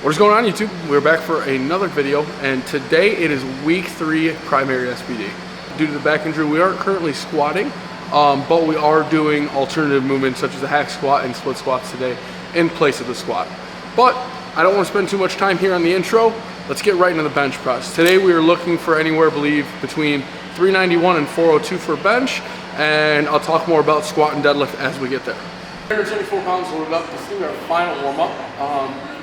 What is going on, YouTube? We're back for another video, and today it is week 3 primary SBD. Due to the back injury, we aren't currently squatting, but we are doing alternative movements such as the hack squat and split squats today in place of the squat. But I don't want to spend too much time here on the intro. Let's get right into the bench press. Today we are looking for anywhere, I believe, between 391 and 402 for bench, and I'll talk more about squat and deadlift as we get there. 174 pounds loaded up. This is our final warm-up.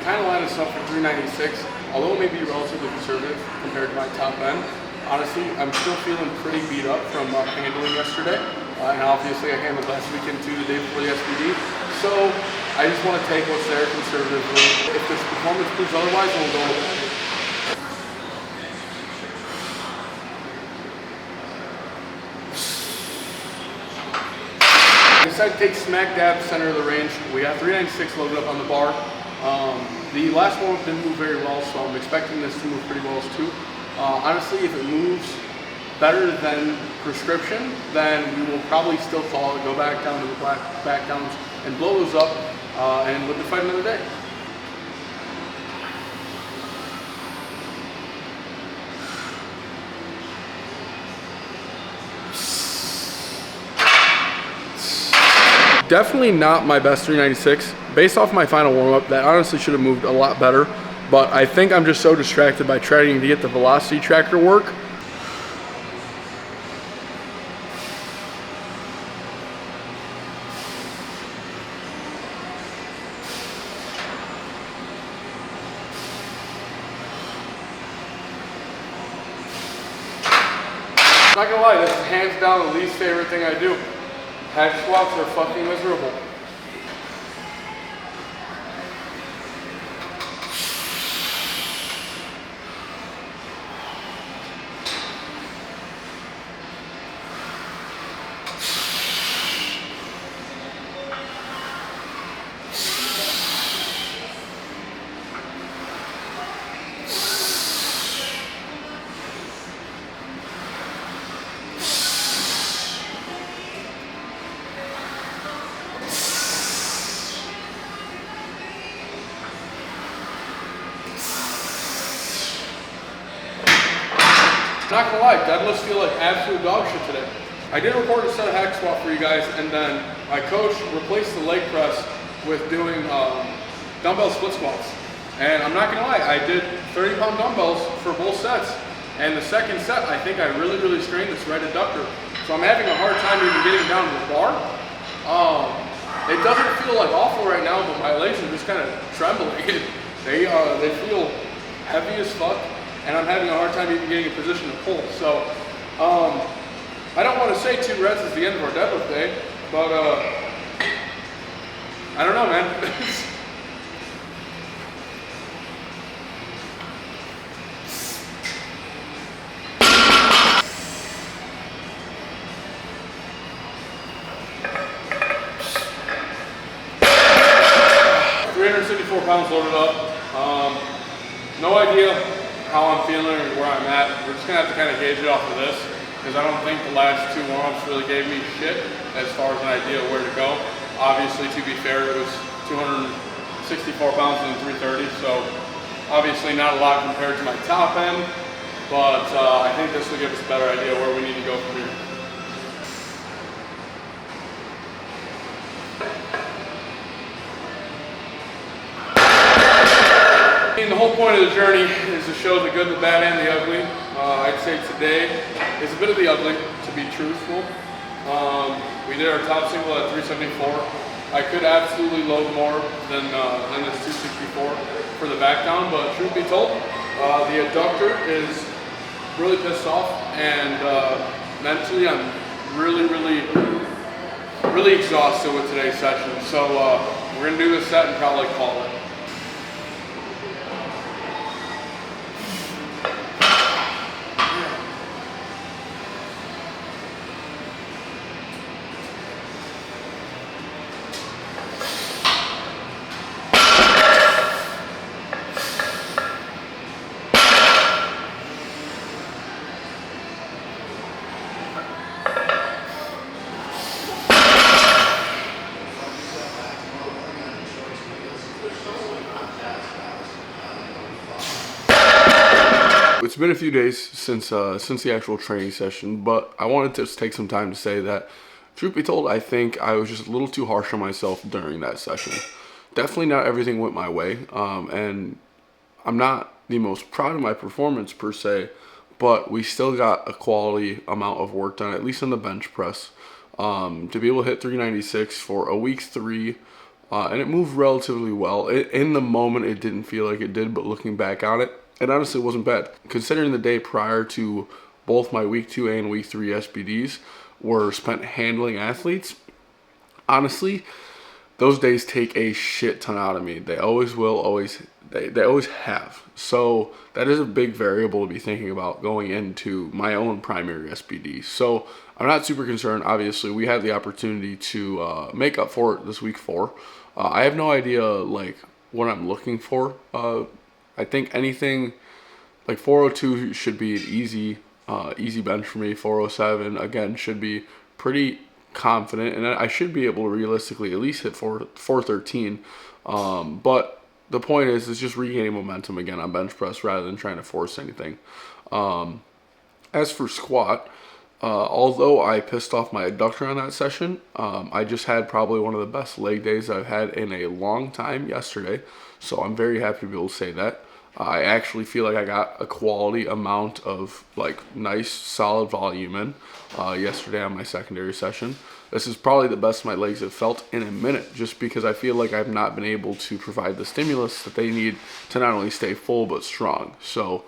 Kind of lined us up for 396, although it may be relatively conservative compared to my top end. Honestly, I'm still feeling pretty beat up from handling yesterday, and obviously I handled last weekend too, the day before the SBD. So I just want to take what's there conservatively. If this performance proves otherwise, then we'll go with it. I decided to take smack dab center of the range. We got 396 loaded up on the bar. The last warm-up didn't move very well, so I'm expecting this to move pretty well too. Honestly, if it moves better than prescription, then we will probably still call it, go back down to the back downs and blow those up and live to fight another day. Definitely not my best 396. Based off my final warm-up, that honestly should have moved a lot better, but I think I'm just so distracted by trying to get the velocity tracker work. Not gonna lie, this is hands down the least favorite thing I do. Hack squats are fucking miserable. Not gonna lie, deadlifts feel like absolute dog shit today. I did record a set of hack squat for you guys, and then my coach replaced the leg press with doing dumbbell split squats. And I'm not gonna lie, I did 30-pound dumbbells for both sets. And the second set, I think I really strained this right adductor. So I'm having a hard time even getting down to the bar. It doesn't feel like awful right now, but my legs are just kind of trembling. They feel heavy as fuck, and I'm having a hard time even getting a position to pull. So I don't want to say 2 reps is the end of our deadlift day, but I don't know, man. Pounds loaded up. No idea how I'm feeling or where I'm at. We're just gonna have to kind of gauge it off of this, because I don't think the last 2 warm-ups really gave me shit as far as an idea of where to go. Obviously, to be fair, it was 264 pounds and 330, so obviously not a lot compared to my top end, but I think this will give us a better idea where we need to go from here. The whole point of the journey is to show the good, the bad, and the ugly. I'd say today is a bit of the ugly, to be truthful. We did our top single at 374. I could absolutely load more than this 264 for the back down, but truth be told, the adductor is really pissed off, and mentally I'm really exhausted with today's session. So we're gonna do this set and probably call it. it's been a few days since the actual training session, but I wanted to just take some time to say that, truth be told, I think I was just a little too harsh on myself during that session. Definitely not everything went my way, and I'm not the most proud of my performance per se, but we still got a quality amount of work done, at least on the bench press. To be able to hit 396 for a week 3, and it moved relatively well. In the moment, it didn't feel like it did, but looking back on it, it honestly wasn't bad. Considering the day prior to both my week 2 and week 3 SBDs were spent handling athletes, honestly, those days take a shit ton out of me. They always will, they always have. So that is a big variable to be thinking about going into my own primary SBD. So I'm not super concerned. Obviously, we had the opportunity to make up for it this week 4. I have no idea like what I'm looking for. I think anything like 402 should be an easy bench for me. 407 again should be pretty confident, and I should be able to realistically at least hit 413. But the point is just regaining momentum again on bench press rather than trying to force anything. As for squat, although I pissed off my adductor on that session, I just had probably one of the best leg days I've had in a long time yesterday. So I'm very happy to be able to say that. I actually feel like I got a quality amount of like nice solid volume in yesterday on my secondary session. This is probably the best my legs have felt in a minute, just because I feel like I've not been able to provide the stimulus that they need to not only stay full but strong. So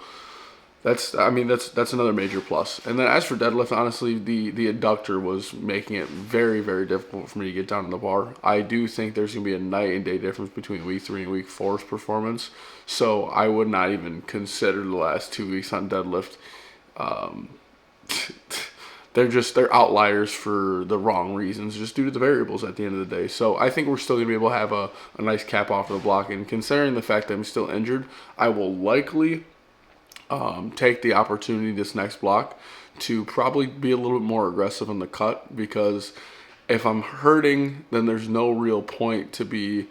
that's another major plus. And then as for deadlift, honestly, the adductor was making it very, very difficult for me to get down to the bar. I do think there's going to be a night and day difference between week 3 and week 4's performance. So I would not even consider the last 2 weeks on deadlift. They're outliers for the wrong reasons, just due to the variables at the end of the day. So I think we're still going to be able to have a nice cap off of the block. And considering the fact that I'm still injured, I will likely take the opportunity this next block to probably be a little bit more aggressive on the cut, because if I'm hurting, then there's no real point to be,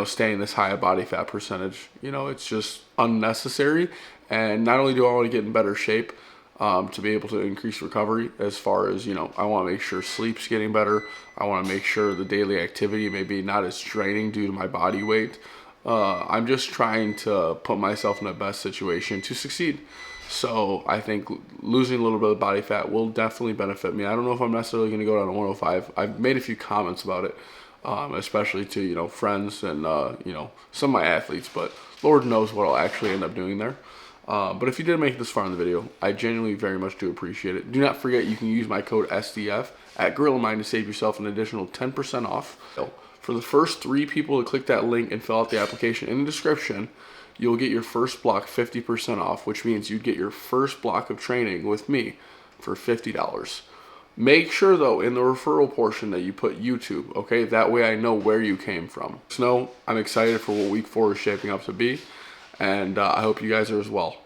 staying this high a body fat percentage. It's just unnecessary. And not only do I want to get in better shape to be able to increase recovery, as far as, I want to make sure sleep's getting better. I want to make sure the daily activity may be not as draining due to my body weight. I'm just trying to put myself in the best situation to succeed. So I think losing a little bit of body fat will definitely benefit me. I don't know if I'm necessarily going to go down to 105. I've made a few comments about it, especially to, friends and, some of my athletes, but Lord knows what I'll actually end up doing there. But if you did make it this far in the video, I genuinely very much do appreciate it. Do not forget you can use my code SDF at Gorilla Mind to save yourself an additional 10% off. For the first 3 people to click that link and fill out the application in the description, you'll get your first block 50% off, which means you'd get your first block of training with me for $50. Make sure, though, in the referral portion that you put YouTube, okay? That way I know where you came from. So I'm excited for what week 4 is shaping up to be, and I hope you guys are as well.